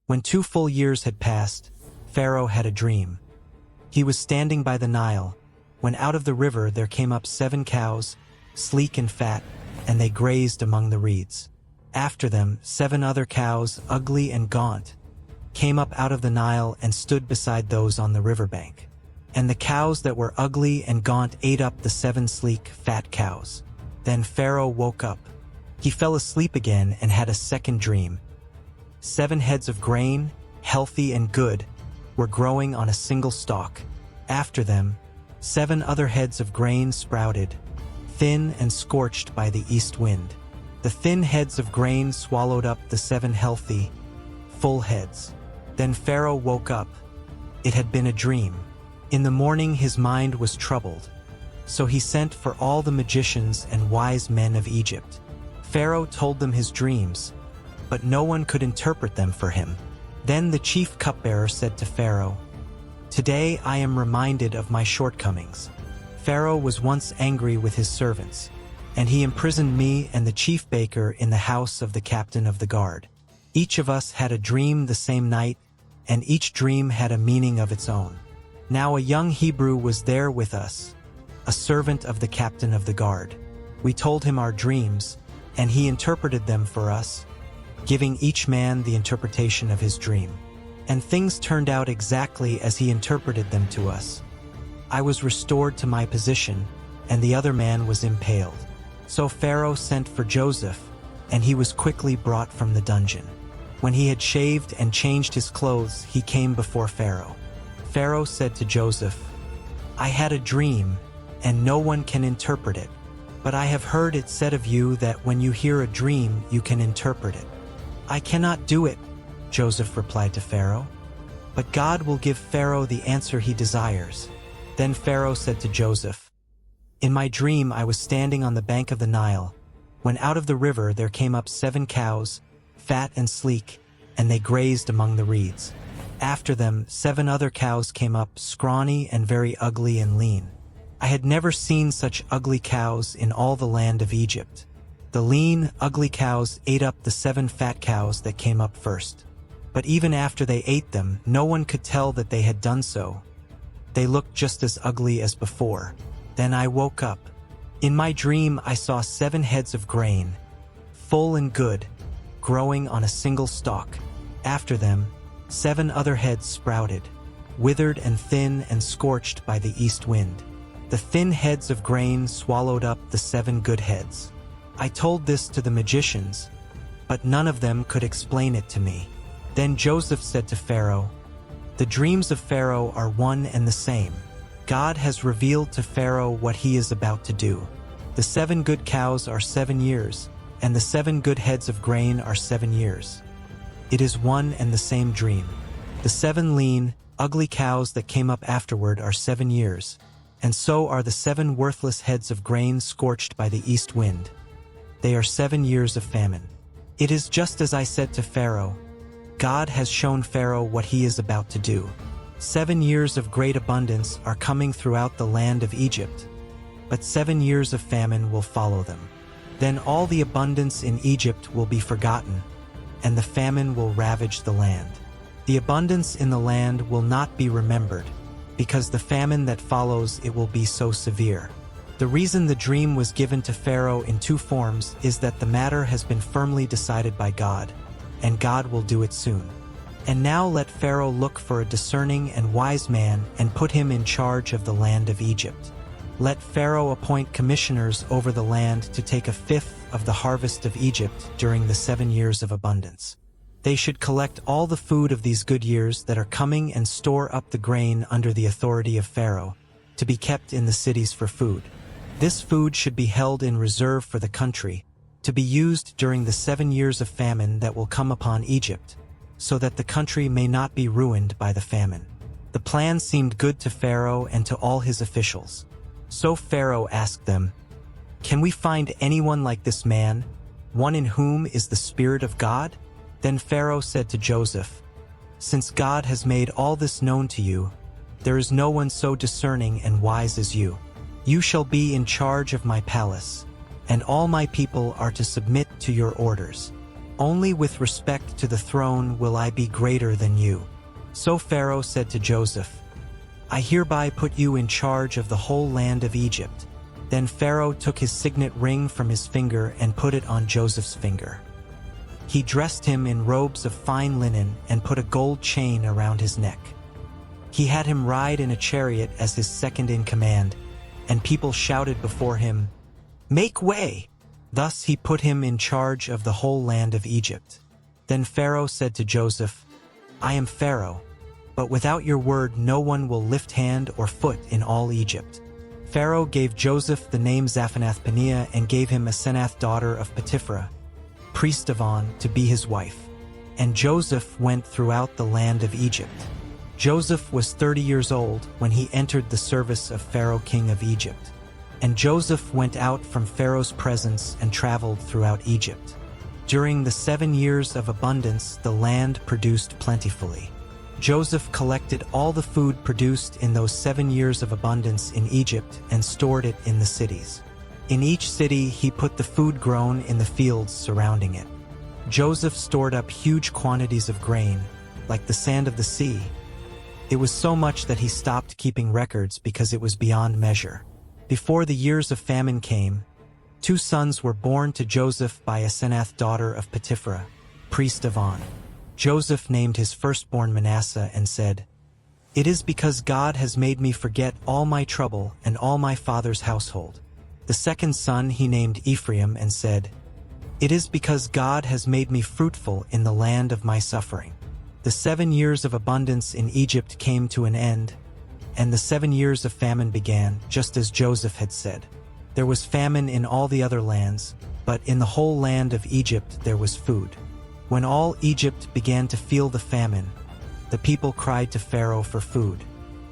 When 2 full years had passed, Pharaoh had a dream. He was standing by the Nile, when out of the river there came up 7 cows, sleek and fat, and they grazed among the reeds. After them, 7 other cows, ugly and gaunt, came up out of the Nile and stood beside those on the riverbank. And the cows that were ugly and gaunt ate up the 7 sleek, fat cows. Then Pharaoh woke up. He fell asleep again and had a second dream. 7 heads of grain, healthy and good, were growing on a single stalk. After them, 7 other heads of grain sprouted, thin and scorched by the east wind. The thin heads of grain swallowed up the 7 healthy, full heads. Then Pharaoh woke up. It had been a dream. In the morning his mind was troubled, so he sent for all the magicians and wise men of Egypt. Pharaoh told them his dreams, but no one could interpret them for him. Then the chief cupbearer said to Pharaoh, "Today I am reminded of my shortcomings. Pharaoh was once angry with his servants, and he imprisoned me and the chief baker in the house of the captain of the guard. Each of us had a dream the same night, and each dream had a meaning of its own. Now a young Hebrew was there with us, a servant of the captain of the guard. We told him our dreams, and he interpreted them for us, giving each man the interpretation of his dream. And things turned out exactly as he interpreted them to us. I was restored to my position, and the other man was impaled. So Pharaoh sent for Joseph, and he was quickly brought from the dungeon. When he had shaved and changed his clothes, he came before Pharaoh. Pharaoh said to Joseph, "I had a dream, and no one can interpret it. But I have heard it said of you that when you hear a dream, you can interpret it." "I cannot do it," Joseph replied to Pharaoh. "But God will give Pharaoh the answer he desires." Then Pharaoh said to Joseph, "In my dream I was standing on the bank of the Nile, when out of the river there came up 7 cows, fat and sleek, and they grazed among the reeds. After them 7 other cows came up, scrawny and very ugly and lean. I had never seen such ugly cows in all the land of Egypt. The lean, ugly cows ate up the 7 fat cows that came up first. But even after they ate them, no one could tell that they had done so. They looked just as ugly as before. Then I woke up. In my dream I saw 7 heads of grain, full and good, growing on a single stalk. After them, 7 other heads sprouted, withered and thin and scorched by the east wind. The thin heads of grain swallowed up the 7 good heads. I told this to the magicians, but none of them could explain it to me." Then Joseph said to Pharaoh, "The dreams of Pharaoh are one and the same. God has revealed to Pharaoh what he is about to do. The 7 good cows are 7 years, and the 7 good heads of grain are 7 years. It is one and the same dream. The 7 lean, ugly cows that came up afterward are 7 years, and so are the 7 worthless heads of grain scorched by the east wind. They are 7 years of famine. It is just as I said to Pharaoh. God has shown Pharaoh what he is about to do. 7 years of great abundance are coming throughout the land of Egypt, but 7 years of famine will follow them. Then all the abundance in Egypt will be forgotten, and the famine will ravage the land. The abundance in the land will not be remembered, because the famine that follows it will be so severe. The reason the dream was given to Pharaoh in 2 forms is that the matter has been firmly decided by God, and God will do it soon. And now let Pharaoh look for a discerning and wise man and put him in charge of the land of Egypt. Let Pharaoh appoint commissioners over the land to take 1/5 of the harvest of Egypt during the 7 years of abundance. They should collect all the food of these good years that are coming and store up the grain under the authority of Pharaoh, to be kept in the cities for food. This food should be held in reserve for the country, to be used during the 7 years of famine that will come upon Egypt, so that the country may not be ruined by the famine." The plan seemed good to Pharaoh and to all his officials. So Pharaoh asked them, "Can we find anyone like this man, one in whom is the Spirit of God?" Then Pharaoh said to Joseph, "Since God has made all this known to you, there is no one so discerning and wise as you. You shall be in charge of my palace, and all my people are to submit to your orders. Only with respect to the throne will I be greater than you." So Pharaoh said to Joseph, "I hereby put you in charge of the whole land of Egypt." Then Pharaoh took his signet ring from his finger and put it on Joseph's finger. He dressed him in robes of fine linen and put a gold chain around his neck. He had him ride in a chariot as his second in command, and people shouted before him, "Make way!" Thus he put him in charge of the whole land of Egypt. Then Pharaoh said to Joseph, "I am Pharaoh, but without your word no one will lift hand or foot in all Egypt." Pharaoh gave Joseph the name Zaphenath-Paneah and gave him Asenath, daughter of Potipharah, priest of On, to be his wife. And Joseph went throughout the land of Egypt. Joseph was 30 years old when he entered the service of Pharaoh, king of Egypt. And Joseph went out from Pharaoh's presence and traveled throughout Egypt. During the 7 years of abundance, the land produced plentifully. Joseph collected all the food produced in those 7 years of abundance in Egypt and stored it in the cities. In each city he put the food grown in the fields surrounding it. Joseph stored up huge quantities of grain, like the sand of the sea. It was so much that he stopped keeping records because it was beyond measure. Before the years of famine came, 2 sons were born to Joseph by Asenath, daughter of Potipharah, priest of On. Joseph named his firstborn Manasseh and said, "It is because God has made me forget all my trouble and all my father's household." The second son he named Ephraim and said, "It is because God has made me fruitful in the land of my suffering." The 7 years of abundance in Egypt came to an end, and the 7 years of famine began, just as Joseph had said. There was famine in all the other lands, but in the whole land of Egypt there was food. When all Egypt began to feel the famine, the people cried to Pharaoh for food.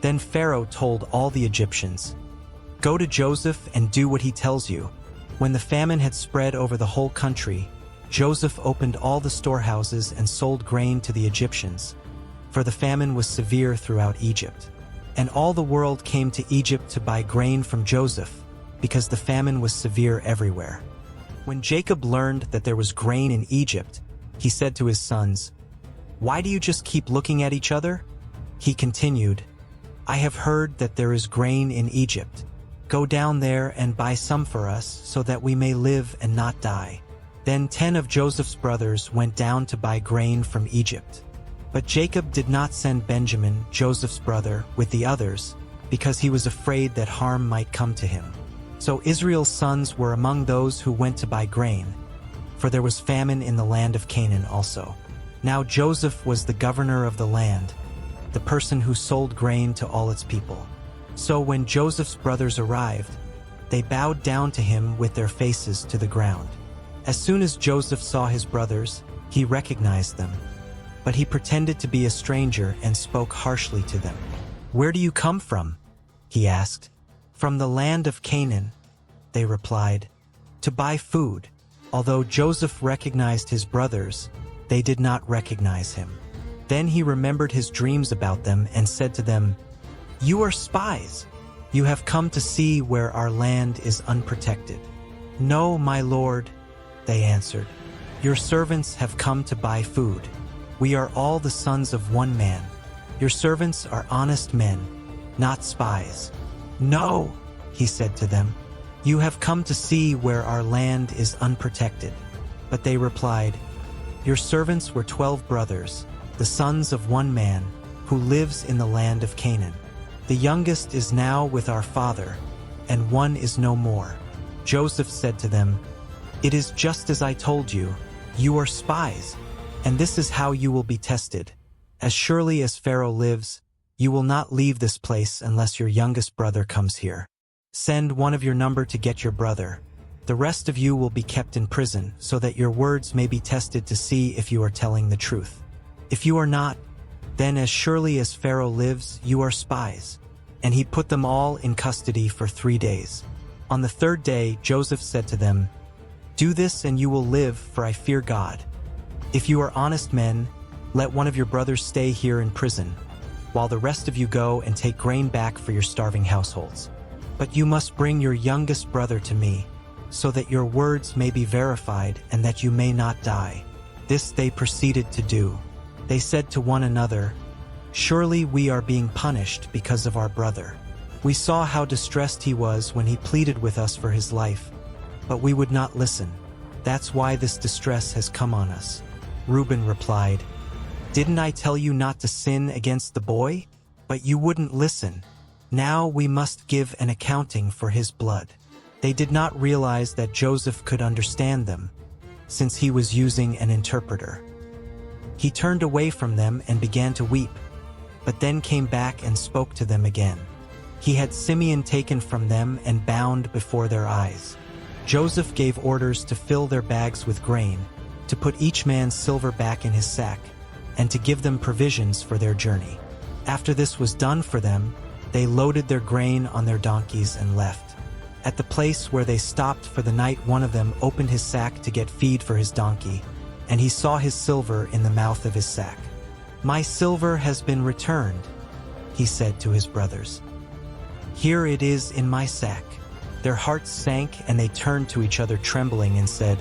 Then Pharaoh told all the Egyptians, "Go to Joseph and do what he tells you." When the famine had spread over the whole country, Joseph opened all the storehouses and sold grain to the Egyptians, for the famine was severe throughout Egypt. And all the world came to Egypt to buy grain from Joseph, because the famine was severe everywhere. When Jacob learned that there was grain in Egypt, he said to his sons, "Why do you just keep looking at each other?" He continued, "I have heard that there is grain in Egypt. Go down there and buy some for us so that we may live and not die." Then 10 of Joseph's brothers went down to buy grain from Egypt. But Jacob did not send Benjamin, Joseph's brother, with the others, because he was afraid that harm might come to him. So Israel's sons were among those who went to buy grain, for there was famine in the land of Canaan also. Now Joseph was the governor of the land, the person who sold grain to all its people. So when Joseph's brothers arrived, they bowed down to him with their faces to the ground. As soon as Joseph saw his brothers, he recognized them. But he pretended to be a stranger and spoke harshly to them. "Where do you come from?" he asked. "From the land of Canaan," they replied, "to buy food." Although Joseph recognized his brothers, they did not recognize him. Then he remembered his dreams about them and said to them, "You are spies. You have come to see where our land is unprotected." "No, my lord," they answered. "Your servants have come to buy food. We are all the sons of one man. Your servants are honest men, not spies." "No," he said to them, "you have come to see where our land is unprotected." But they replied, "Your servants were 12 brothers, the sons of one man, who lives in the land of Canaan. The youngest is now with our father, and one is no more." Joseph said to them, "It is just as I told you. You are spies, and this is how you will be tested. As surely as Pharaoh lives, you will not leave this place unless your youngest brother comes here. Send one of your number to get your brother. The rest of you will be kept in prison, so that your words may be tested to see if you are telling the truth. If you are not, then as surely as Pharaoh lives, you are spies." And he put them all in custody for 3 days. On the 3rd day, Joseph said to them, "Do this and you will live, for I fear God. If you are honest men, let one of your brothers stay here in prison, while the rest of you go and take grain back for your starving households. But you must bring your youngest brother to me, so that your words may be verified and that you may not die." This they proceeded to do. They said to one another, "Surely we are being punished because of our brother. We saw how distressed he was when he pleaded with us for his life, but we would not listen. That's why this distress has come on us." Reuben replied, "Didn't I tell you not to sin against the boy? But you wouldn't listen. Now we must give an accounting for his blood." They did not realize that Joseph could understand them, since he was using an interpreter. He turned away from them and began to weep, but then came back and spoke to them again. He had Simeon taken from them and bound before their eyes. Joseph gave orders to fill their bags with grain, to put each man's silver back in his sack, and to give them provisions for their journey. After this was done for them, they loaded their grain on their donkeys and left. At the place where they stopped for the night, one of them opened his sack to get feed for his donkey, and he saw his silver in the mouth of his sack. "My silver has been returned," he said to his brothers. "Here it is in my sack." Their hearts sank and they turned to each other trembling and said,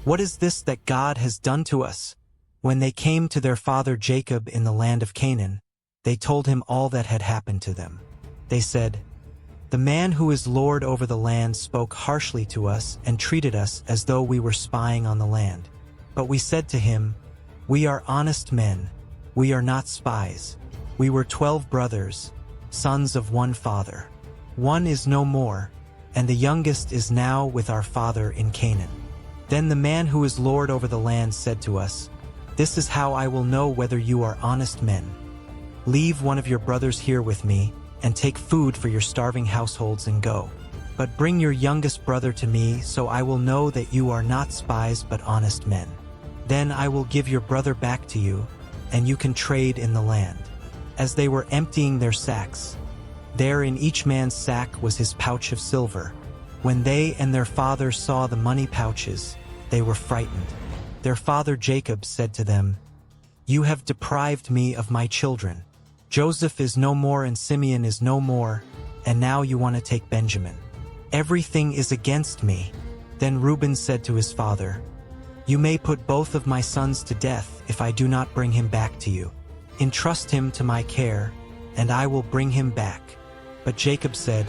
"What is this that God has done to us?" When they came to their father Jacob in the land of Canaan, they told him all that had happened to them. They said, "The man who is lord over the land spoke harshly to us and treated us as though we were spying on the land. But we said to him, 'We are honest men. We are not spies. We were 12 brothers, sons of one father. One is no more, and the youngest is now with our father in Canaan.' Then the man who is lord over the land said to us, 'This is how I will know whether you are honest men. Leave one of your brothers here with me, and take food for your starving households and go. But bring your youngest brother to me, so I will know that you are not spies but honest men. Then I will give your brother back to you, and you can trade in the land.' As they were emptying their sacks, there in each man's sack was his pouch of silver. When they and their father saw the money pouches, they were frightened. Their father Jacob said to them, 'You have deprived me of my children. Joseph is no more and Simeon is no more, and now you want to take Benjamin. Everything is against me.' Then Reuben said to his father, 'You may put both of my sons to death if I do not bring him back to you. Entrust him to my care, and I will bring him back.' But Jacob said,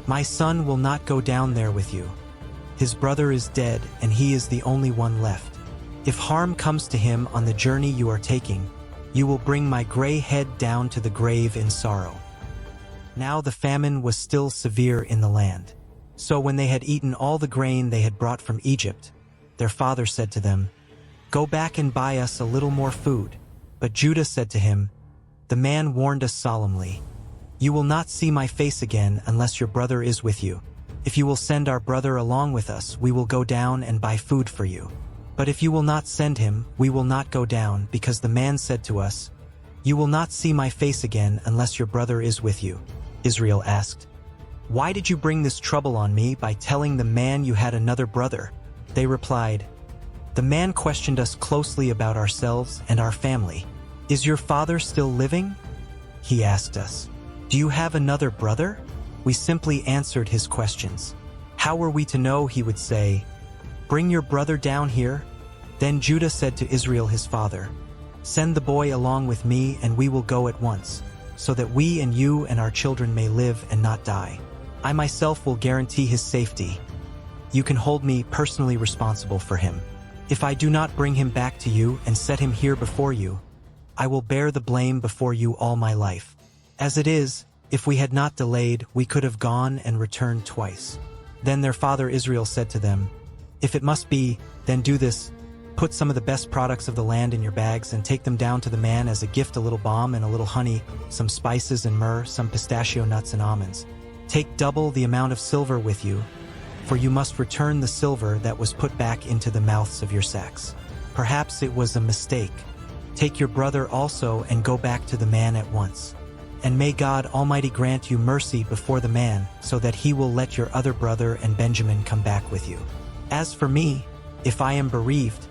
'My son will not go down there with you. His brother is dead, and he is the only one left. If harm comes to him on the journey you are taking, you will bring my gray head down to the grave in sorrow.' Now the famine was still severe in the land. So when they had eaten all the grain they had brought from Egypt, their father said to them, 'Go back and buy us a little more food.' But Judah said to him, 'The man warned us solemnly, "You will not see my face again unless your brother is with you. If you will send our brother along with us, we will go down and buy food for you. But if you will not send him, we will not go down, because the man said to us, "You will not see my face again unless your brother is with you."'" Israel asked, "Why did you bring this trouble on me by telling the man you had another brother?" They replied, "The man questioned us closely about ourselves and our family. 'Is your father still living?' he asked us. 'Do you have another brother?' We simply answered his questions. How were we to know he would say, 'Bring your brother down here'?" Then Judah said to Israel his father, "Send the boy along with me, and we will go at once, so that we and you and our children may live and not die. I myself will guarantee his safety. You can hold me personally responsible for him. If I do not bring him back to you and set him here before you, I will bear the blame before you all my life. As it is, if we had not delayed, we could have gone and returned twice." Then their father Israel said to them, "If it must be, then do this. Put some of the best products of the land in your bags and take them down to the man as a gift, a little balm and a little honey, some spices and myrrh, some pistachio nuts and almonds. Take double the amount of silver with you, for you must return the silver that was put back into the mouths of your sacks. Perhaps it was a mistake. Take your brother also and go back to the man at once. And may God Almighty grant you mercy before the man, so that he will let your other brother and Benjamin come back with you. As for me, if I am bereaved,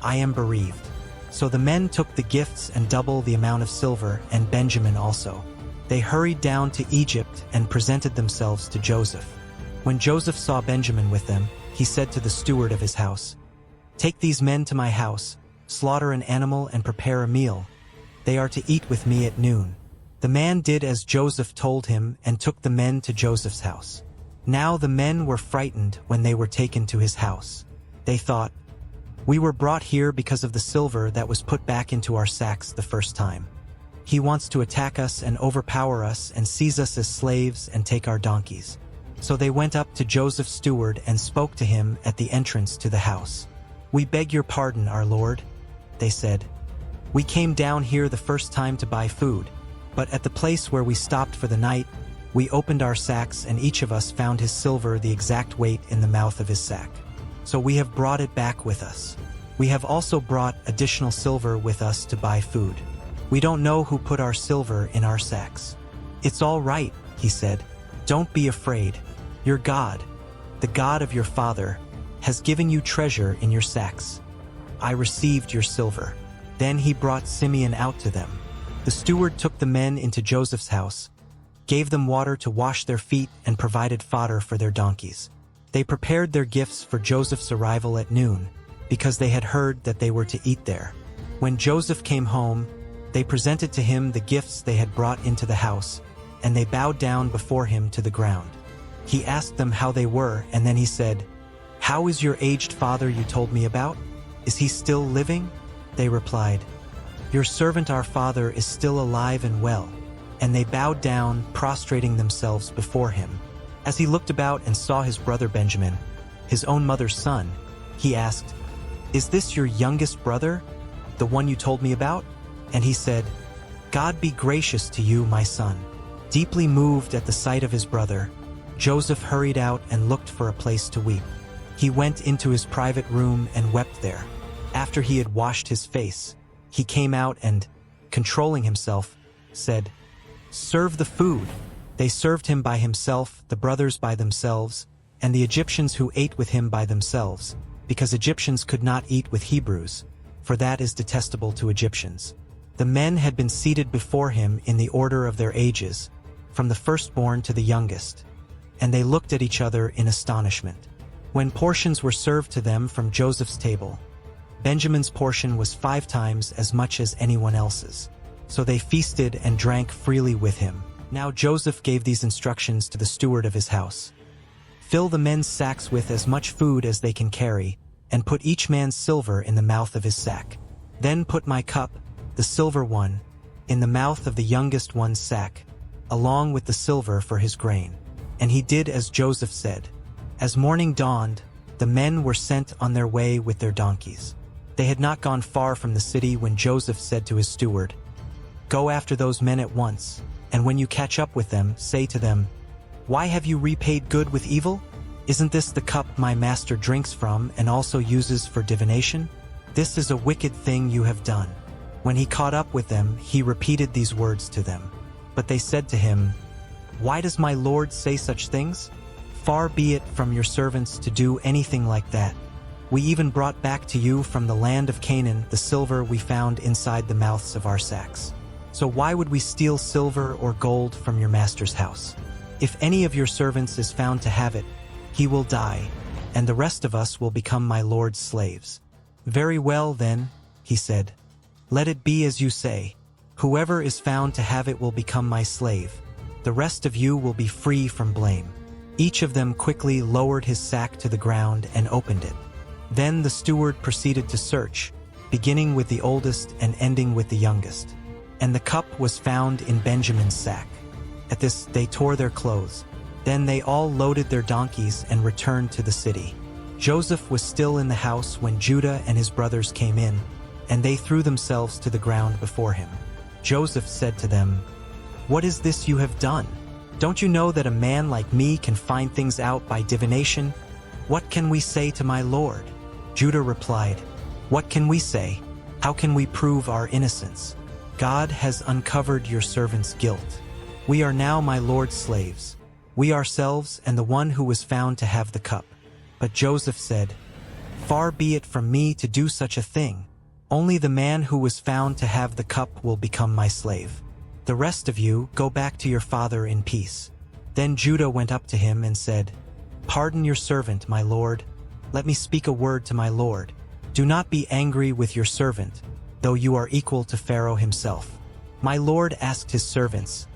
I am bereaved." So the men took the gifts and double the amount of silver, and Benjamin also. They hurried down to Egypt and presented themselves to Joseph. When Joseph saw Benjamin with them, he said to the steward of his house, "Take these men to my house, slaughter an animal and prepare a meal. They are to eat with me at noon." The man did as Joseph told him and took the men to Joseph's house. Now the men were frightened when they were taken to his house. They thought, "We were brought here because of the silver that was put back into our sacks the first time. He wants to attack us and overpower us and seize us as slaves and take our donkeys." So they went up to Joseph's steward and spoke to him at the entrance to the house. "We beg your pardon, our lord," they said. "We came down here the first time to buy food, but at the place where we stopped for the night, we opened our sacks and each of us found his silver the exact weight in the mouth of his sack. So we have brought it back with us. We have also brought additional silver with us to buy food. We don't know who put our silver in our sacks." "It's all right," he said. "Don't be afraid. Your God, the God of your father, has given you treasure in your sacks. I received your silver." Then he brought Simeon out to them. The steward took the men into Joseph's house, gave them water to wash their feet, and provided fodder for their donkeys. They prepared their gifts for Joseph's arrival at noon, because they had heard that they were to eat there. When Joseph came home, they presented to him the gifts they had brought into the house, and they bowed down before him to the ground. He asked them how they were, and then he said, "How is your aged father you told me about? Is he still living?" They replied, "Your servant our father is still alive and well." And they bowed down, prostrating themselves before him. As he looked about and saw his brother Benjamin, his own mother's son, he asked, "Is this your youngest brother, the one you told me about?" And he said, "God be gracious to you, my son." Deeply moved at the sight of his brother, Joseph hurried out and looked for a place to weep. He went into his private room and wept there. After he had washed his face, he came out and, controlling himself, said, "Serve the food." They served him by himself, the brothers by themselves, and the Egyptians who ate with him by themselves, because Egyptians could not eat with Hebrews, for that is detestable to Egyptians. The men had been seated before him in the order of their ages, from the firstborn to the youngest, and they looked at each other in astonishment. When portions were served to them from Joseph's table, Benjamin's portion was 5 times as much as anyone else's. So they feasted and drank freely with him. Now Joseph gave these instructions to the steward of his house. "Fill the men's sacks with as much food as they can carry, and put each man's silver in the mouth of his sack. Then put my cup, the silver one, in the mouth of the youngest one's sack, along with the silver for his grain." And he did as Joseph said. As morning dawned, the men were sent on their way with their donkeys. They had not gone far from the city when Joseph said to his steward, "Go after those men at once, and when you catch up with them, say to them, 'Why have you repaid good with evil? Isn't this the cup my master drinks from and also uses for divination? This is a wicked thing you have done.'" When he caught up with them, he repeated these words to them. But they said to him, "Why does my lord say such things? Far be it from your servants to do anything like that. We even brought back to you from the land of Canaan the silver we found inside the mouths of our sacks. So why would we steal silver or gold from your master's house? If any of your servants is found to have it, he will die, and the rest of us will become my lord's slaves." "Very well then," he said. "Let it be as you say. Whoever is found to have it will become my slave. The rest of you will be free from blame." Each of them quickly lowered his sack to the ground and opened it. Then the steward proceeded to search, beginning with the oldest and ending with the youngest. And the cup was found in Benjamin's sack. At this they tore their clothes. Then they all loaded their donkeys and returned to the city. Joseph was still in the house when Judah and his brothers came in, and they threw themselves to the ground before him. Joseph said to them, "What is this you have done? Don't you know that a man like me can find things out by divination? What can we say to my lord?" Judah replied, "What can we say? How can we prove our innocence? God has uncovered your servant's guilt. We are now my lord's slaves, we ourselves and the one who was found to have the cup." But Joseph said, "Far be it from me to do such a thing. Only the man who was found to have the cup will become my slave. The rest of you go back to your father in peace." Then Judah went up to him and said, "Pardon your servant, my lord. Let me speak a word to my lord. Do not be angry with your servant, though you are equal to Pharaoh himself." My lord asked his servants,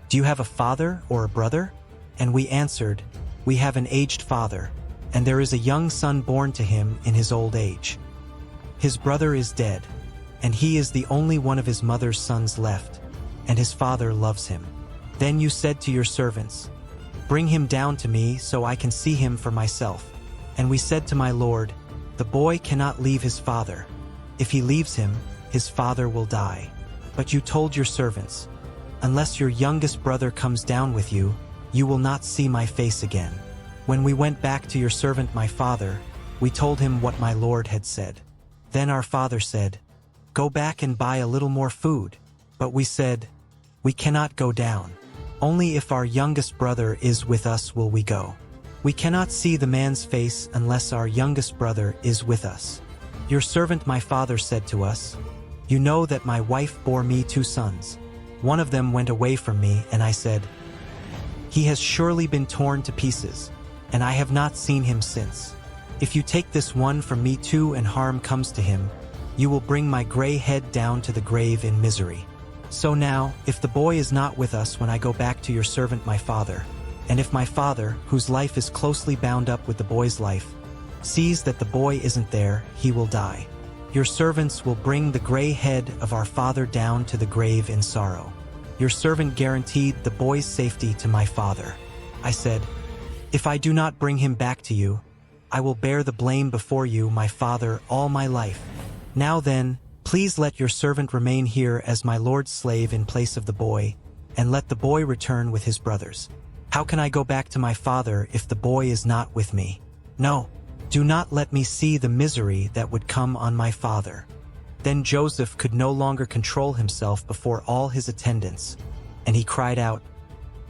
"Do you have a father or a brother?" And we answered, "We have an aged father, and there is a young son born to him in his old age. His brother is dead, and he is the only one of his mother's sons left, and his father loves him." Then you said to your servants, "Bring him down to me so I can see him for myself." And we said to my lord, "The boy cannot leave his father. If he leaves him, his father will die." But you told your servants, "Unless your youngest brother comes down with you, you will not see my face again." When we went back to your servant my father, we told him what my lord had said. Then our father said, "Go back and buy a little more food." But we said, "We cannot go down. Only if our youngest brother is with us will we go. We cannot see the man's face unless our youngest brother is with us." Your servant my father said to us, "You know that my wife bore me 2 sons. One of them went away from me, and I said, 'He has surely been torn to pieces, and I have not seen him since. If you take this one from me too and harm comes to him, you will bring my gray head down to the grave in misery.' So now, if the boy is not with us when I go back to your servant my father, and if my father, whose life is closely bound up with the boy's life, sees that the boy isn't there, he will die. Your servants will bring the gray head of our father down to the grave in sorrow." Your servant guaranteed the boy's safety to my father. I said, "If I do not bring him back to you, I will bear the blame before you, my father, all my life. Now then, please let your servant remain here as my lord's slave in place of the boy, and let the boy return with his brothers. How can I go back to my father if the boy is not with me? No, do not let me see the misery that would come on my father." Then Joseph could no longer control himself before all his attendants, and he cried out,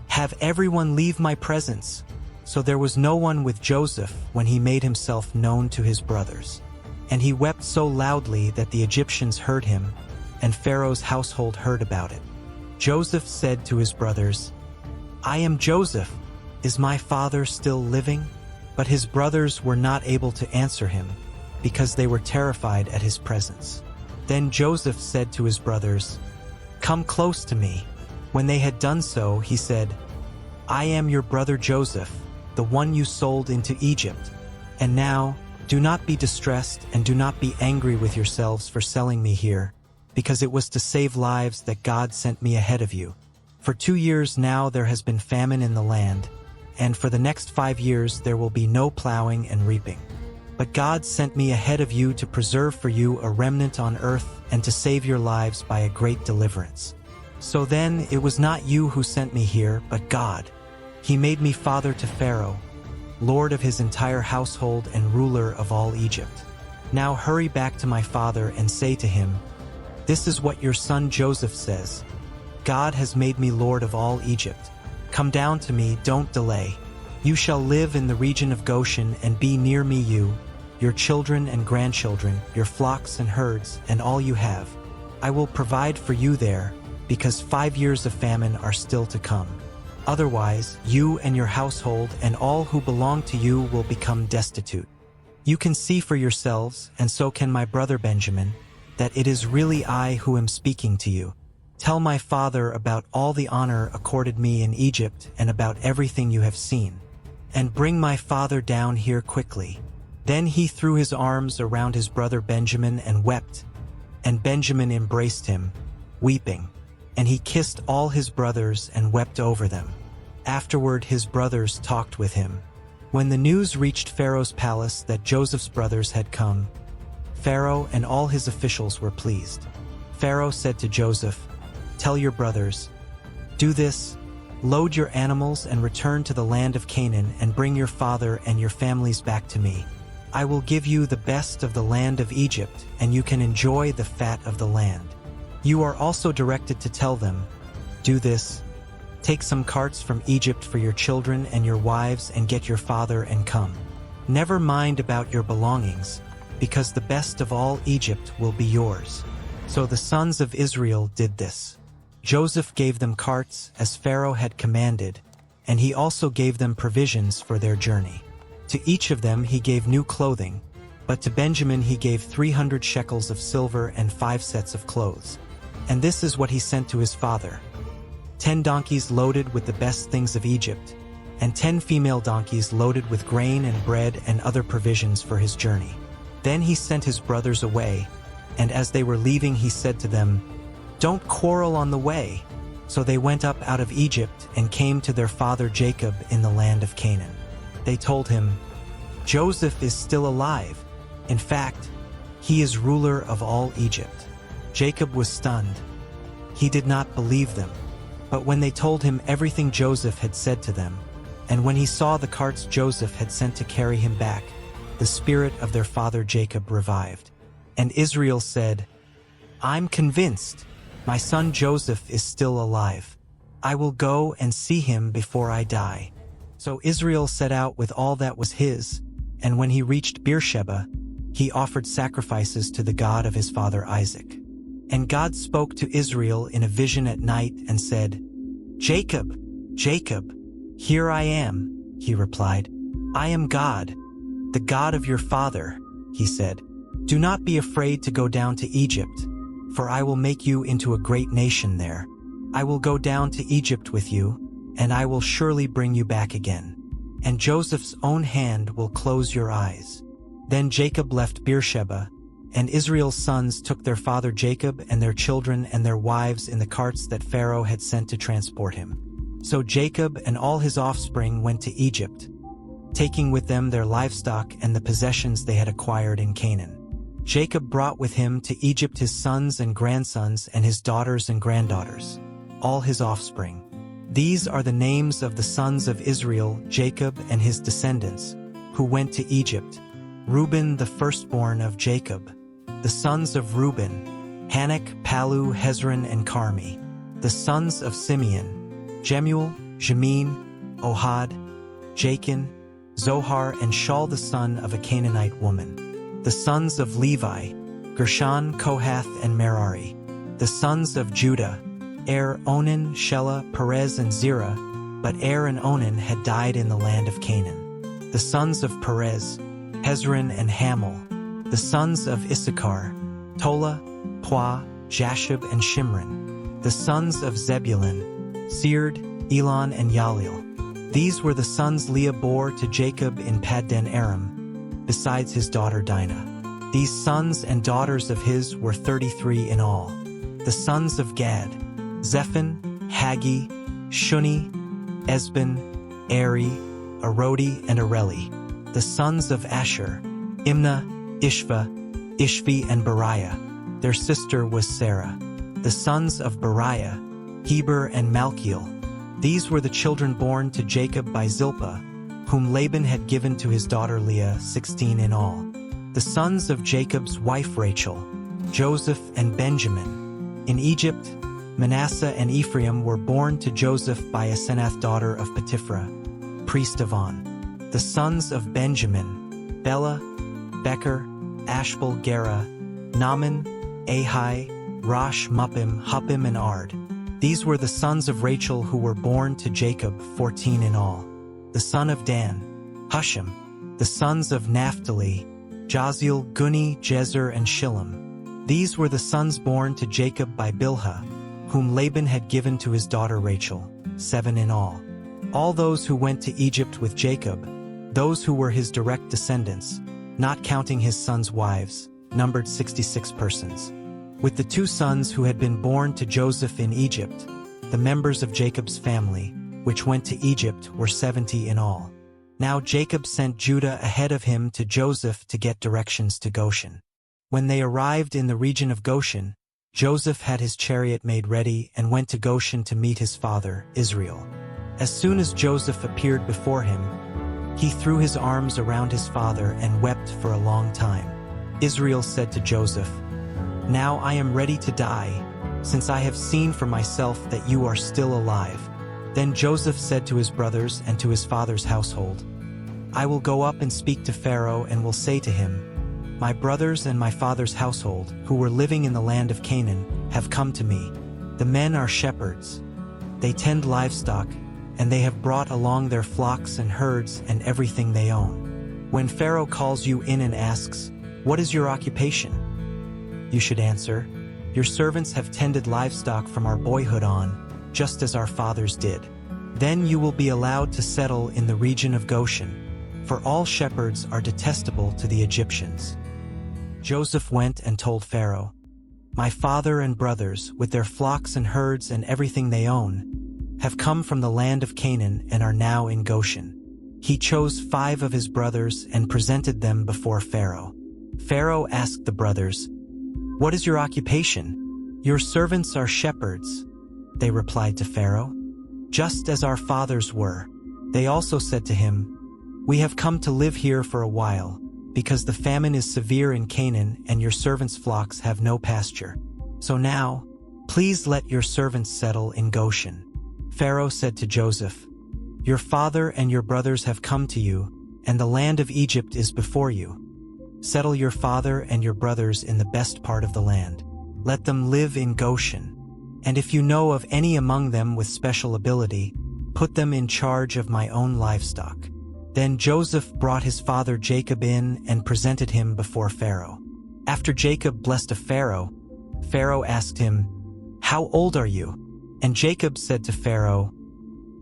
"Have everyone leave my presence." So there was no one with Joseph when he made himself known to his brothers. And he wept so loudly that the Egyptians heard him, and Pharaoh's household heard about it. Joseph said to his brothers, "I am Joseph. Is my father still living?" But his brothers were not able to answer him, because they were terrified at his presence. Then Joseph said to his brothers, "Come close to me." When they had done so, he said, "I am your brother Joseph, the one you sold into Egypt. And now, do not be distressed and do not be angry with yourselves for selling me here, because it was to save lives that God sent me ahead of you. For 2 years now there has been famine in the land, and for the next 5 years there will be no plowing and reaping. But God sent me ahead of you to preserve for you a remnant on earth and to save your lives by a great deliverance. So then it was not you who sent me here, but God. He made me father to Pharaoh, lord of his entire household and ruler of all Egypt. Now hurry back to my father and say to him, 'This is what your son Joseph says. God has made me lord of all Egypt. Come down to me, don't delay. You shall live in the region of Goshen and be near me, you, your children and grandchildren, your flocks and herds, and all you have. I will provide for you there, because 5 years of famine are still to come. Otherwise, you and your household and all who belong to you will become destitute. You can see for yourselves, and so can my brother Benjamin, that it is really I who am speaking to you. Tell my father about all the honor accorded me in Egypt and about everything you have seen. And bring my father down here quickly." Then he threw his arms around his brother Benjamin and wept, and Benjamin embraced him, weeping, and he kissed all his brothers and wept over them. Afterward his brothers talked with him. When the news reached Pharaoh's palace that Joseph's brothers had come, Pharaoh and all his officials were pleased. Pharaoh said to Joseph, "Tell your brothers, do this, load your animals and return to the land of Canaan and bring your father and your families back to me. I will give you the best of the land of Egypt, and you can enjoy the fat of the land." You are also directed to tell them, "Do this, take some carts from Egypt for your children and your wives and get your father and come. Never mind about your belongings, because the best of all Egypt will be yours." So the sons of Israel did this. Joseph gave them carts as Pharaoh had commanded, and he also gave them provisions for their journey. To each of them he gave new clothing, But to Benjamin he gave 300 shekels of silver and 5 sets of clothes. And this is what he sent to his father: 10 donkeys loaded with the best things of Egypt, and 10 female donkeys loaded with grain and bread and other provisions for his journey. Then he sent his brothers away, and as they were leaving he said to them, "Don't quarrel on the way." So they went up out of Egypt and came to their father Jacob in the land of Canaan. They told him, "Joseph is still alive. In fact, he is ruler of all Egypt." Jacob was stunned. He did not believe them. But when they told him everything Joseph had said to them, and when he saw the carts Joseph had sent to carry him back, the spirit of their father Jacob revived. And Israel said, "I'm convinced my son Joseph is still alive. I will go and see him before I die." So Israel set out with all that was his, and when he reached Beersheba, he offered sacrifices to the God of his father Isaac. And God spoke to Israel in a vision at night and said, "Jacob, Jacob." "Here I am," he replied. "I am God, the God of your father," he said. "Do not be afraid to go down to Egypt, for I will make you into a great nation there. I will go down to Egypt with you, and I will surely bring you back again. And Joseph's own hand will close your eyes." Then Jacob left Beersheba, and Israel's sons took their father Jacob and their children and their wives in the carts that Pharaoh had sent to transport him. So Jacob and all his offspring went to Egypt, taking with them their livestock and the possessions they had acquired in Canaan. Jacob brought with him to Egypt his sons and grandsons and his daughters and granddaughters, all his offspring. These are the names of the sons of Israel, Jacob and his descendants, who went to Egypt. Reuben, the firstborn of Jacob. The sons of Reuben: Hanok, Palu, Hezron, and Carmi. The sons of Simeon: Jemuel, Jamin, Ohad, Jachin, Zohar, and Shaul the son of a Canaanite woman. The sons of Levi: Gershon, Kohath, and Merari. The sons of Judah: Er, Onan, Shelah, Perez, and Zerah, but Er and Onan had died in the land of Canaan. The sons of Perez: Hezron and Hamel. The sons of Issachar: Tola, Pua, Jashub, and Shimron. The sons of Zebulun: Sered, Elon, and Yalil. These were the sons Leah bore to Jacob in Paddan Aram, besides his daughter Dinah. These sons and daughters of his were 33 in all. The sons of Gad: Zephon, Haggi, Shuni, Esbon, Eri, Arodi, and Areli. The sons of Asher: Imnah, Ishva, Ishvi, and Beriah. Their sister was Sarah. The sons of Beriah: Heber and Malchiel. These were the children born to Jacob by Zilpah, whom Laban had given to his daughter Leah, 16 in all. The sons of Jacob's wife Rachel: Joseph and Benjamin. In Egypt, Manasseh and Ephraim were born to Joseph by Asenath, daughter of Potiphera, priest of On. The sons of Benjamin: Bela, Becher, Ashbel, Gera, Naaman, Ahi, Rosh, Muppim, Huppim, and Ard. These were the sons of Rachel who were born to Jacob, 14 in all. The son of Dan: Hushim. The sons of Naphtali: Jaziel, Guni, Jezer, and Shillem. These were the sons born to Jacob by Bilhah, whom Laban had given to his daughter Rachel, 7 in all. All those who went to Egypt with Jacob, those who were his direct descendants, not counting his sons' wives, numbered 66 persons. With the 2 sons who had been born to Joseph in Egypt, the members of Jacob's family, which went to Egypt, were 70 in all. Now Jacob sent Judah ahead of him to Joseph to get directions to Goshen. When they arrived in the region of Goshen, Joseph had his chariot made ready and went to Goshen to meet his father, Israel. As soon as Joseph appeared before him, he threw his arms around his father and wept for a long time. Israel said to Joseph, "Now I am ready to die, since I have seen for myself that you are still alive." Then Joseph said to his brothers and to his father's household, "I will go up and speak to Pharaoh and will say to him, 'My brothers and my father's household, who were living in the land of Canaan, have come to me. The men are shepherds. They tend livestock, and they have brought along their flocks and herds and everything they own. When Pharaoh calls you in and asks, "What is your occupation?" You should answer, "Your servants have tended livestock from our boyhood on, just as our fathers did." Then you will be allowed to settle in the region of Goshen, for all shepherds are detestable to the Egyptians. Joseph went and told Pharaoh, "My father and brothers, with their flocks and herds and everything they own, have come from the land of Canaan and are now in Goshen." He chose 5 of his brothers and presented them before Pharaoh. Pharaoh asked the brothers, "What is your occupation?" "Your servants are shepherds," they replied to Pharaoh, "just as our fathers were." They also said to him, "We have come to live here for a while, because the famine is severe in Canaan and your servants' flocks have no pasture. So now, please let your servants settle in Goshen." Pharaoh said to Joseph, "Your father and your brothers have come to you, and the land of Egypt is before you. Settle your father and your brothers in the best part of the land. Let them live in Goshen. And if you know of any among them with special ability, put them in charge of my own livestock." Then Joseph brought his father Jacob in and presented him before Pharaoh. After Jacob blessed Pharaoh, Pharaoh asked him, "How old are you?" And Jacob said to Pharaoh,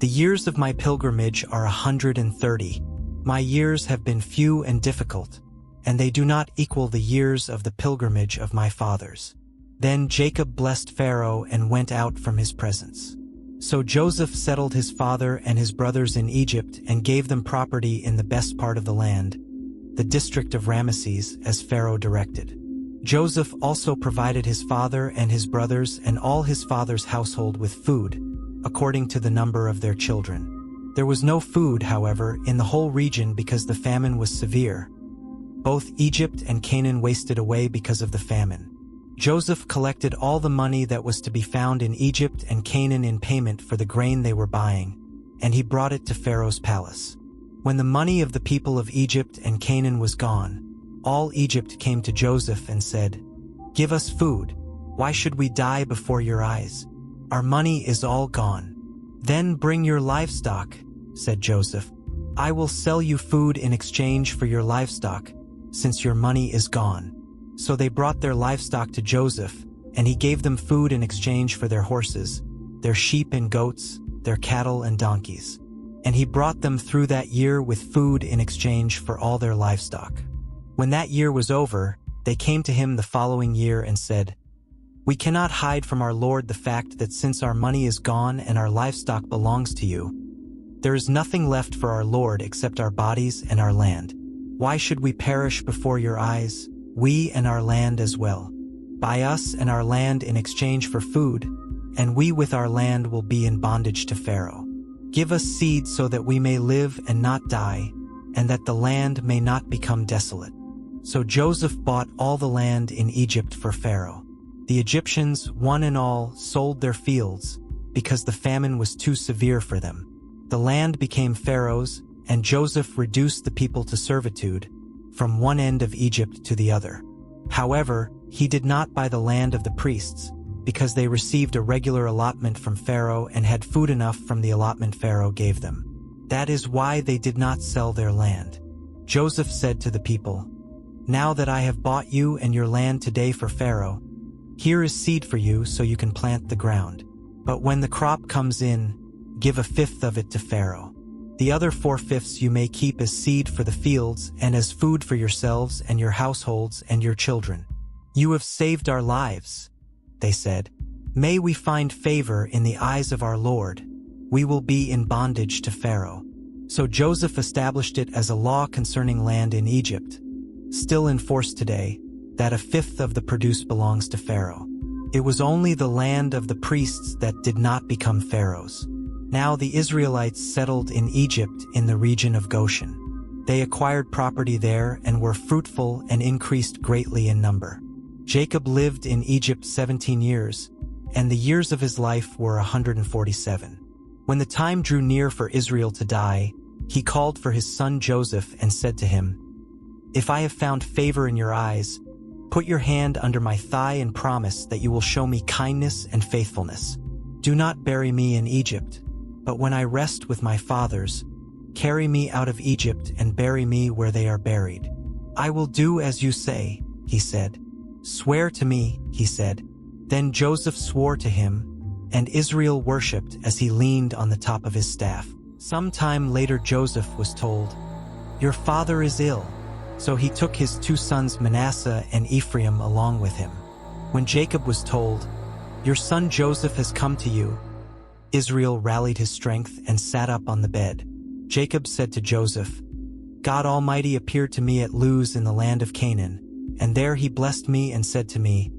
"The years of my pilgrimage are 130. My years have been few and difficult, and they do not equal the years of the pilgrimage of my fathers." Then Jacob blessed Pharaoh and went out from his presence. So Joseph settled his father and his brothers in Egypt and gave them property in the best part of the land, the district of Ramesses, as Pharaoh directed. Joseph also provided his father and his brothers and all his father's household with food, according to the number of their children. There was no food, however, in the whole region because the famine was severe. Both Egypt and Canaan wasted away because of the famine. Joseph collected all the money that was to be found in Egypt and Canaan in payment for the grain they were buying, and he brought it to Pharaoh's palace. When the money of the people of Egypt and Canaan was gone, all Egypt came to Joseph and said, "Give us food. Why should we die before your eyes? Our money is all gone." "Then bring your livestock," said Joseph. "I will sell you food in exchange for your livestock, since your money is gone." So they brought their livestock to Joseph, and he gave them food in exchange for their horses, their sheep and goats, their cattle and donkeys. And he brought them through that year with food in exchange for all their livestock. When that year was over, they came to him the following year and said, "We cannot hide from our lord the fact that since our money is gone and our livestock belongs to you, there is nothing left for our lord except our bodies and our land. Why should we perish before your eyes, we and our land as well? Buy us and our land in exchange for food, and we with our land will be in bondage to Pharaoh. Give us seed so that we may live and not die, and that the land may not become desolate." So Joseph bought all the land in Egypt for Pharaoh. The Egyptians, one and all, sold their fields, because the famine was too severe for them. The land became Pharaoh's, and Joseph reduced the people to servitude, from one end of Egypt to the other. However, he did not buy the land of the priests, because they received a regular allotment from Pharaoh and had food enough from the allotment Pharaoh gave them. That is why they did not sell their land. Joseph said to the people, "Now that I have bought you and your land today for Pharaoh, here is seed for you so you can plant the ground. But when the crop comes in, give a fifth of it to Pharaoh. The other 4/5 you may keep as seed for the fields and as food for yourselves and your households and your children. You have saved our lives," they said. "May we find favor in the eyes of our Lord. We will be in bondage to Pharaoh." So Joseph established it as a law concerning land in Egypt, still in force today, that a fifth of the produce belongs to Pharaoh. It was only the land of the priests that did not become Pharaoh's. Now the Israelites settled in Egypt in the region of Goshen. They acquired property there and were fruitful and increased greatly in number. Jacob lived in Egypt 17 years, and the years of his life were 147. When the time drew near for Israel to die, he called for his son Joseph and said to him, "If I have found favor in your eyes, put your hand under my thigh and promise that you will show me kindness and faithfulness. Do not bury me in Egypt, but when I rest with my fathers, carry me out of Egypt and bury me where they are buried." "I will do as you say," he said. "Swear to me," he said. Then Joseph swore to him, and Israel worshipped as he leaned on the top of his staff. Some time later Joseph was told, "Your father is ill." So he took his 2 sons Manasseh and Ephraim along with him. When Jacob was told, "Your son Joseph has come to you," Israel rallied his strength and sat up on the bed. Jacob said to Joseph, "God Almighty appeared to me at Luz in the land of Canaan, and there he blessed me and said to me,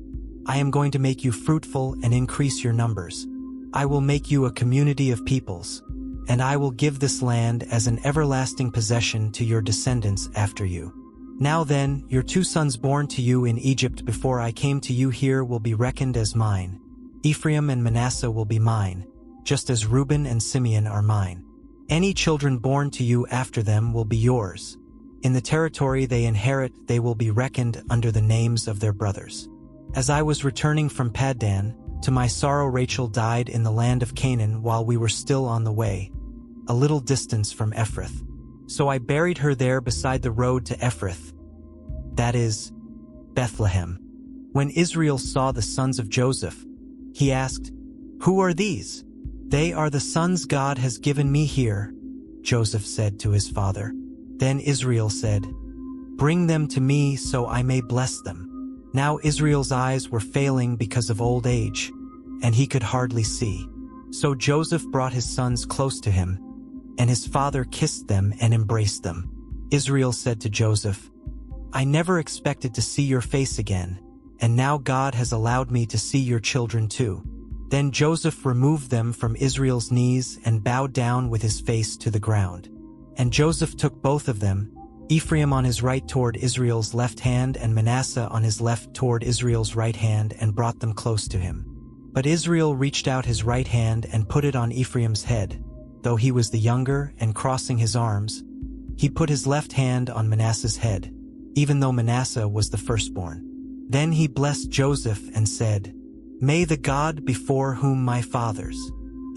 'I am going to make you fruitful and increase your numbers. I will make you a community of peoples, and I will give this land as an everlasting possession to your descendants after you. Now then, your 2 sons born to you in Egypt before I came to you here will be reckoned as mine. Ephraim and Manasseh will be mine, just as Reuben and Simeon are mine. Any children born to you after them will be yours. In the territory they inherit they will be reckoned under the names of their brothers. As I was returning from Paddan, to my sorrow Rachel died in the land of Canaan while we were still on the way, a little distance from Ephraim. So I buried her there beside the road to Ephraim, that is, Bethlehem. When Israel saw the sons of Joseph, he asked, 'Who are these?' 'They are the sons God has given me here,' Joseph said to his father. Then Israel said, 'Bring them to me so I may bless them.' Now Israel's eyes were failing because of old age, and he could hardly see. So Joseph brought his sons close to him, and his father kissed them and embraced them. Israel said to Joseph, 'I never expected to see your face again, and now God has allowed me to see your children too.' Then Joseph removed them from Israel's knees and bowed down with his face to the ground. And Joseph took both of them, Ephraim on his right toward Israel's left hand and Manasseh on his left toward Israel's right hand, and brought them close to him. But Israel reached out his right hand and put it on Ephraim's head, though he was the younger, and crossing his arms, he put his left hand on Manasseh's head, even though Manasseh was the firstborn. Then he blessed Joseph and said, 'May the God before whom my fathers,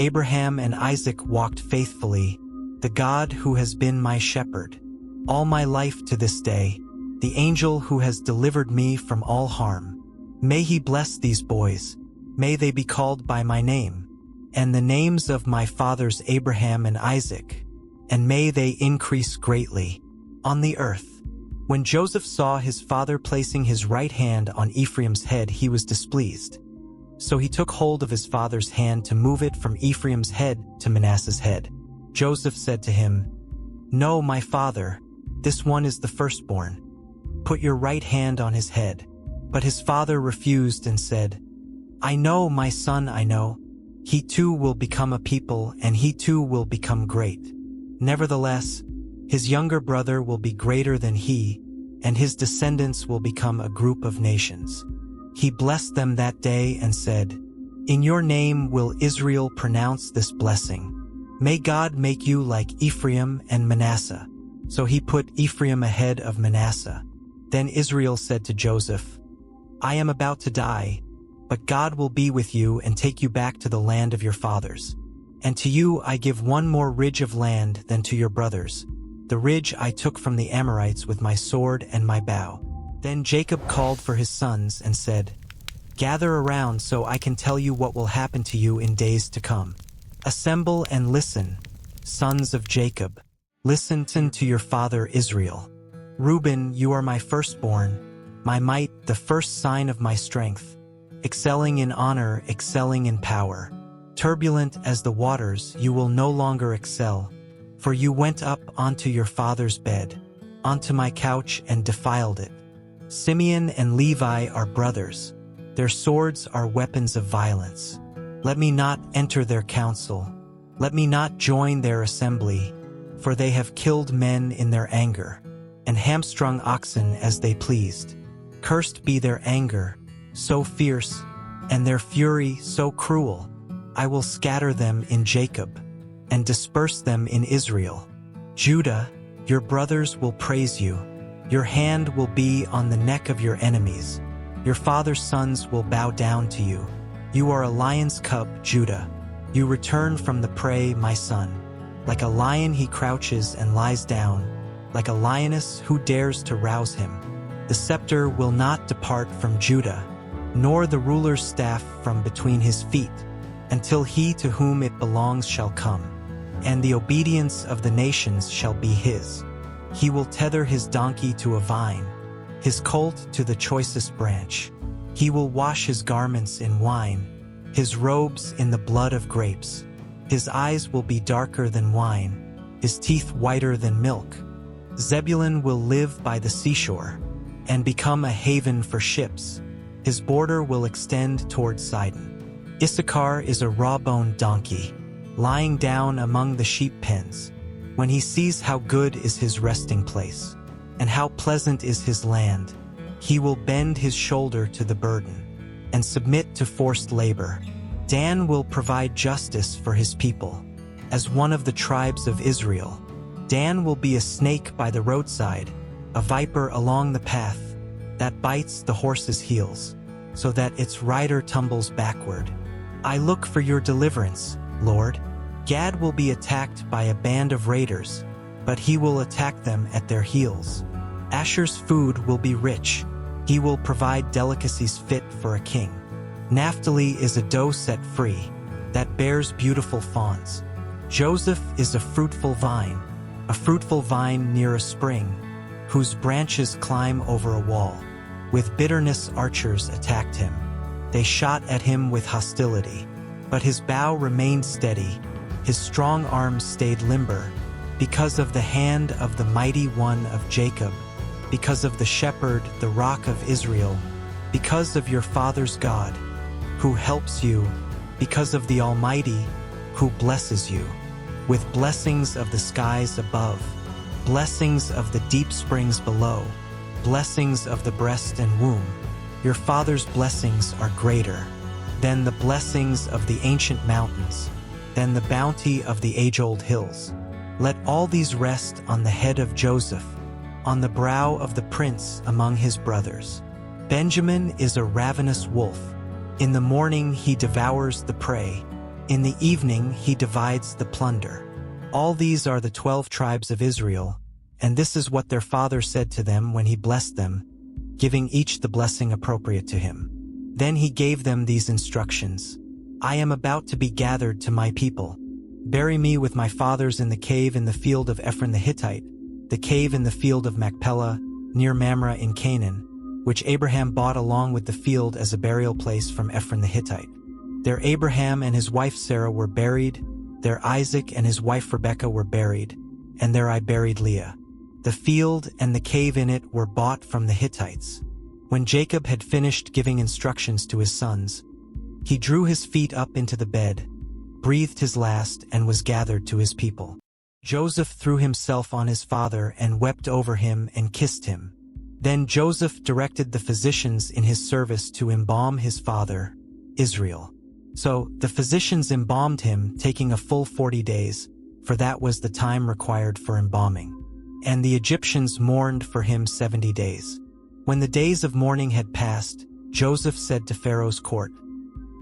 Abraham and Isaac, walked faithfully, the God who has been my shepherd all my life to this day, the angel who has delivered me from all harm, may he bless these boys, may they be called by my name, and the names of my fathers Abraham and Isaac, and may they increase greatly on the earth.' When Joseph saw his father placing his right hand on Ephraim's head, he was displeased. So he took hold of his father's hand to move it from Ephraim's head to Manasseh's head. Joseph said to him, 'No, my father, this one is the firstborn. Put your right hand on his head.' But his father refused and said, 'I know, my son, I know. He too will become a people, and he too will become great. Nevertheless, his younger brother will be greater than he, and his descendants will become a group of nations.' He blessed them that day and said, 'In your name will Israel pronounce this blessing. May God make you like Ephraim and Manasseh.' So he put Ephraim ahead of Manasseh. Then Israel said to Joseph, 'I am about to die, but God will be with you and take you back to the land of your fathers. And to you I give one more ridge of land than to your brothers, the ridge I took from the Amorites with my sword and my bow.' Then Jacob called for his sons and said, 'Gather around so I can tell you what will happen to you in days to come. Assemble and listen, sons of Jacob. Listen to your father Israel. Reuben, you are my firstborn, my might, the first sign of my strength, excelling in honor, excelling in power. Turbulent as the waters, you will no longer excel, for you went up onto your father's bed, onto my couch and defiled it. Simeon and Levi are brothers. Their swords are weapons of violence. Let me not enter their council. Let me not join their assembly, for they have killed men in their anger, and hamstrung oxen as they pleased. Cursed be their anger, so fierce, and their fury so cruel. I will scatter them in Jacob, and disperse them in Israel. Judah, your brothers will praise you. Your hand will be on the neck of your enemies. Your father's sons will bow down to you. You are a lion's cub, Judah. You return from the prey, my son. Like a lion he crouches and lies down, like a lioness who dares to rouse him. The scepter will not depart from Judah, nor the ruler's staff from between his feet, until he to whom it belongs shall come, and the obedience of the nations shall be his. He will tether his donkey to a vine, his colt to the choicest branch. He will wash his garments in wine, his robes in the blood of grapes. His eyes will be darker than wine, his teeth whiter than milk. Zebulun will live by the seashore, and become a haven for ships. His border will extend toward Sidon. Issachar is a raw-boned donkey, lying down among the sheep pens. When he sees how good is his resting place, and how pleasant is his land, he will bend his shoulder to the burden, and submit to forced labor. Dan will provide justice for his people. As one of the tribes of Israel, Dan will be a snake by the roadside, a viper along the path, that bites the horse's heels, so that its rider tumbles backward. I look for your deliverance, Lord. Gad will be attacked by a band of raiders, but he will attack them at their heels. Asher's food will be rich. He will provide delicacies fit for a king. Naphtali is a doe set free, that bears beautiful fawns. Joseph is a fruitful vine near a spring, whose branches climb over a wall. With bitterness archers attacked him. They shot at him with hostility, but his bow remained steady, his strong arms stayed limber, because of the hand of the mighty one of Jacob, because of the shepherd, the rock of Israel, because of your father's God, who helps you, because of the Almighty, who blesses you, with blessings of the skies above, blessings of the deep springs below, blessings of the breast and womb. Your father's blessings are greater than the blessings of the ancient mountains, than the bounty of the age-old hills. Let all these rest on the head of Joseph, on the brow of the prince among his brothers. Benjamin is a ravenous wolf. In the morning he devours the prey. In the evening he divides the plunder. All these are the 12 tribes of Israel, and this is what their father said to them when he blessed them, giving each the blessing appropriate to him. Then he gave them these instructions. I am about to be gathered to my people. Bury me with my fathers in the cave in the field of Ephraim the Hittite, the cave in the field of Machpelah, near Mamre in Canaan, which Abraham bought along with the field as a burial place from Ephraim the Hittite. There Abraham and his wife Sarah were buried, there Isaac and his wife Rebekah were buried, and there I buried Leah. The field and the cave in it were bought from the Hittites. When Jacob had finished giving instructions to his sons, he drew his feet up into the bed, breathed his last, and was gathered to his people. Joseph threw himself on his father and wept over him and kissed him. Then Joseph directed the physicians in his service to embalm his father, Israel. So the physicians embalmed him, taking a full 40 days, for that was the time required for embalming. And the Egyptians mourned for him 70 days. When the days of mourning had passed, Joseph said to Pharaoh's court,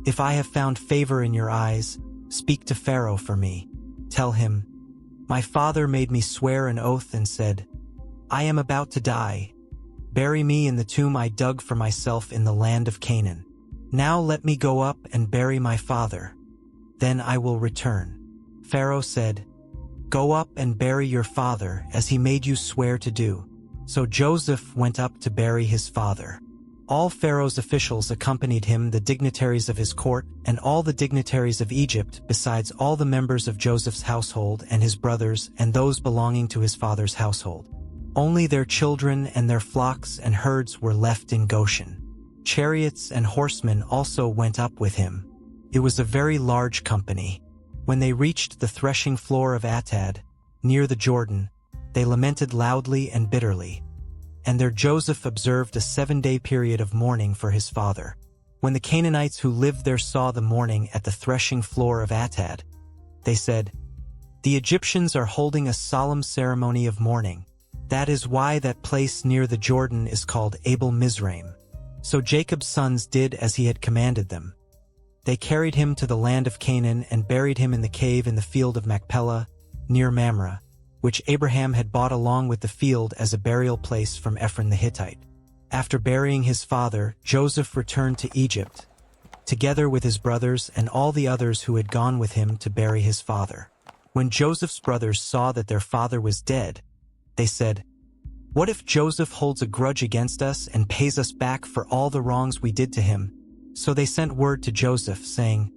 If I have found favor in your eyes, speak to Pharaoh for me. Tell him, My father made me swear an oath and said, I am about to die. Bury me in the tomb I dug for myself in the land of Canaan. Now let me go up and bury my father. Then I will return. Pharaoh said, Go up and bury your father as he made you swear to do. So Joseph went up to bury his father. All Pharaoh's officials accompanied him, the dignitaries of his court, and all the dignitaries of Egypt, besides all the members of Joseph's household and his brothers and those belonging to his father's household. Only their children and their flocks and herds were left in Goshen. Chariots and horsemen also went up with him. It was a very large company. When they reached the threshing floor of Atad, near the Jordan, they lamented loudly and bitterly. And there Joseph observed a 7-day period of mourning for his father. When the Canaanites who lived there saw the mourning at the threshing floor of Atad, they said, The Egyptians are holding a solemn ceremony of mourning. That is why that place near the Jordan is called Abel Mizraim. So Jacob's sons did as he had commanded them. They carried him to the land of Canaan and buried him in the cave in the field of Machpelah, near Mamre, which Abraham had bought along with the field as a burial place from Ephraim the Hittite. After burying his father, Joseph returned to Egypt, together with his brothers and all the others who had gone with him to bury his father. When Joseph's brothers saw that their father was dead, they said, "What if Joseph holds a grudge against us and pays us back for all the wrongs we did to him?" So they sent word to Joseph, saying,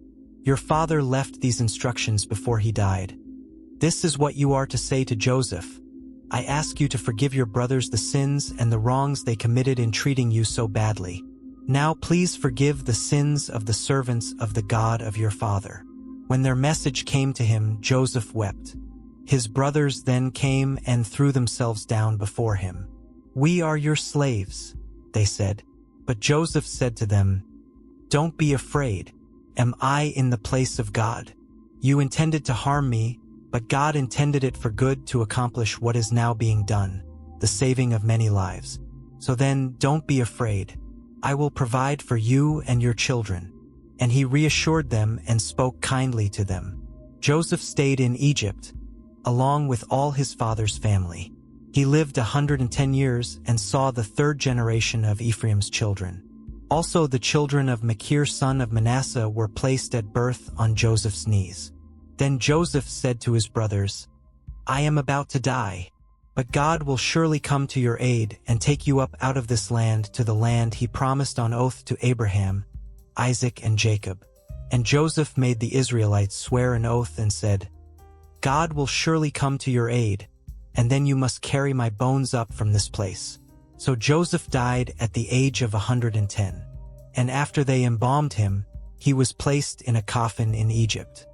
"Your father left these instructions before he died. This is what you are to say to Joseph. I ask you to forgive your brothers the sins and the wrongs they committed in treating you so badly. Now please forgive the sins of the servants of the God of your father." When their message came to him, Joseph wept. His brothers then came and threw themselves down before him. "We are your slaves," they said. But Joseph said to them, "Don't be afraid. Am I in the place of God? You intended to harm me, but God intended it for good to accomplish what is now being done, the saving of many lives. So then, don't be afraid. I will provide for you and your children." And he reassured them and spoke kindly to them. Joseph stayed in Egypt, along with all his father's family. He lived 110 years and saw the third generation of Ephraim's children. Also the children of Machir son of Manasseh were placed at birth on Joseph's knees. Then Joseph said to his brothers, "I am about to die, but God will surely come to your aid and take you up out of this land to the land he promised on oath to Abraham, Isaac, and Jacob." And Joseph made the Israelites swear an oath and said, "God will surely come to your aid, and then you must carry my bones up from this place." So Joseph died at the age of 110. And after they embalmed him, he was placed in a coffin in Egypt.